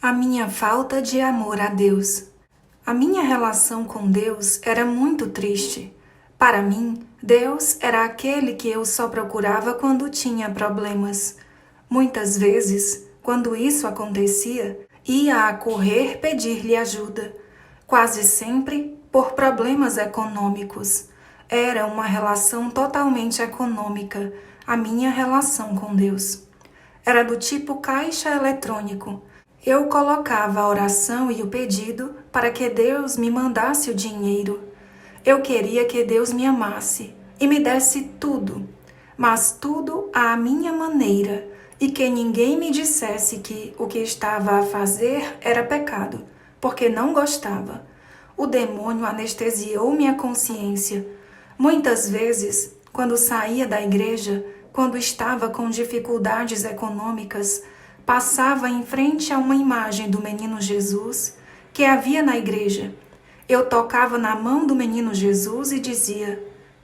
A minha falta de amor a Deus. A minha relação com Deus era muito triste. Para mim, Deus era aquele que eu só procurava quando tinha problemas. Muitas vezes, quando isso acontecia, ia a correr pedir-lhe ajuda. Quase sempre por problemas econômicos. Era uma relação totalmente econômica, a minha relação com Deus. Era do tipo caixa eletrônico. Eu colocava a oração e o pedido para que Deus me mandasse o dinheiro. Eu queria que Deus me amasse e me desse tudo, mas tudo à minha maneira, e que ninguém me dissesse que o que estava a fazer era pecado, porque não gostava. O demônio anestesiou minha consciência. Muitas vezes, quando saía da igreja, quando estava com dificuldades econômicas, passava em frente a uma imagem do menino Jesus que havia na igreja. Eu tocava na mão do menino Jesus e dizia: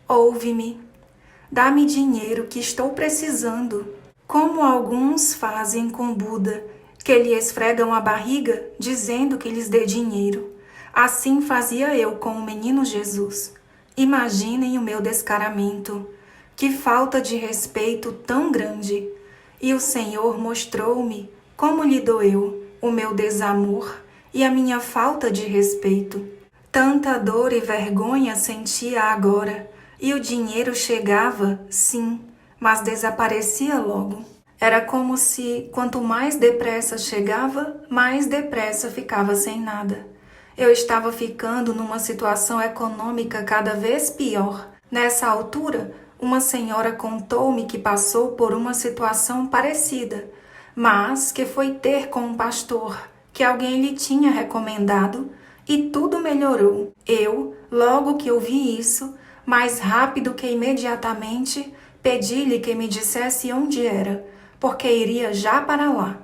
ouve-me, dá-me dinheiro que estou precisando. Como alguns fazem com Buda, que lhe esfregam a barriga dizendo que lhes dê dinheiro. Assim fazia eu com o menino Jesus. Imaginem o meu descaramento. Que falta de respeito tão grande! E o Senhor mostrou-me como lhe doeu o meu desamor e a minha falta de respeito. Tanta dor e vergonha sentia agora, e o dinheiro chegava, sim, mas desaparecia logo. Era como se, quanto mais depressa chegava, mais depressa ficava sem nada. Eu estava ficando numa situação econômica cada vez pior. Nessa altura, uma senhora contou-me que passou por uma situação parecida, mas que foi ter com um pastor, que alguém lhe tinha recomendado, e tudo melhorou. Eu, logo que ouvi isso, mais rápido que imediatamente, pedi-lhe que me dissesse onde era, porque iria já para lá.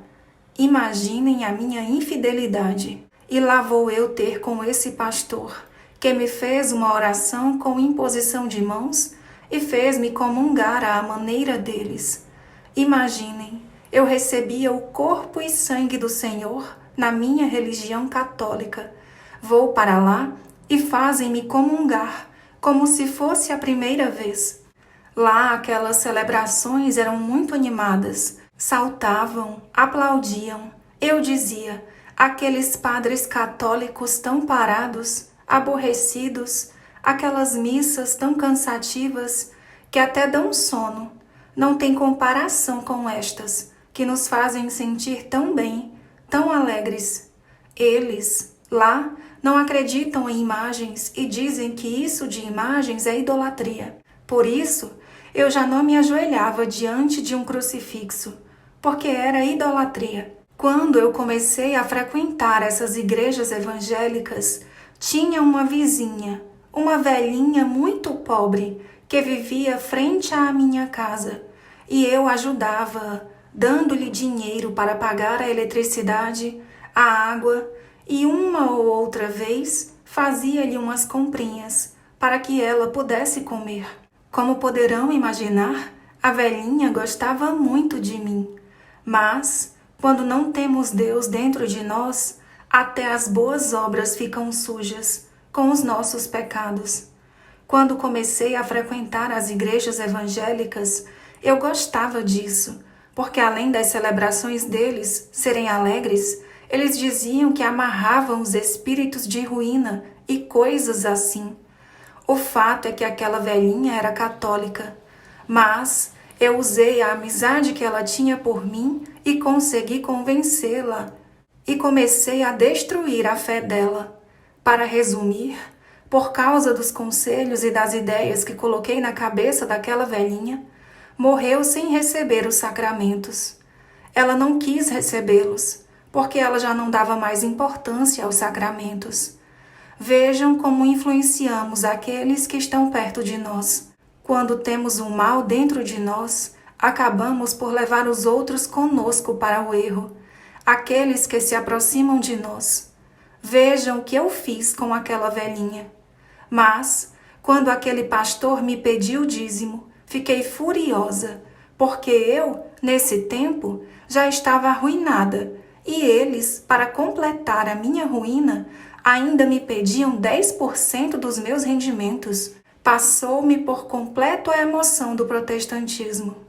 Imaginem a minha infidelidade. E lá vou eu ter com esse pastor, que me fez uma oração com imposição de mãos e fez-me comungar à maneira deles. Imaginem, eu recebia o corpo e sangue do Senhor na minha religião católica. Vou para lá e fazem-me comungar, como se fosse a primeira vez. Lá aquelas celebrações eram muito animadas, saltavam, aplaudiam. Eu dizia: aqueles padres católicos tão parados, aborrecidos, aquelas missas tão cansativas que até dão sono, não tem comparação com estas, que nos fazem sentir tão bem, tão alegres. Eles, lá, não acreditam em imagens e dizem que isso de imagens é idolatria. Por isso, eu já não me ajoelhava diante de um crucifixo, porque era idolatria. Quando eu comecei a frequentar essas igrejas evangélicas, tinha uma vizinha, uma velhinha muito pobre, que vivia frente à minha casa, e eu ajudava, dando-lhe dinheiro para pagar a eletricidade, a água, e uma ou outra vez fazia-lhe umas comprinhas, para que ela pudesse comer. Como poderão imaginar, a velhinha gostava muito de mim, mas quando não temos Deus dentro de nós, até as boas obras ficam sujas com os nossos pecados. Quando comecei a frequentar as igrejas evangélicas, eu gostava disso, porque além das celebrações deles serem alegres, eles diziam que amarravam os espíritos de ruína e coisas assim. O fato é que aquela velhinha era católica, mas eu usei a amizade que ela tinha por mim e consegui convencê-la. E comecei a destruir a fé dela. Para resumir, por causa dos conselhos e das ideias que coloquei na cabeça daquela velhinha, morreu sem receber os sacramentos. Ela não quis recebê-los, porque ela já não dava mais importância aos sacramentos. Vejam como influenciamos aqueles que estão perto de nós. Quando temos o mal dentro de nós, acabamos por levar os outros conosco para o erro, aqueles que se aproximam de nós. Vejam o que eu fiz com aquela velhinha. Mas, quando aquele pastor me pediu dízimo, fiquei furiosa, porque eu, nesse tempo, já estava arruinada E eles, para completar a minha ruína, ainda me pediam 10% dos meus rendimentos. Passou-me por completo a emoção do protestantismo.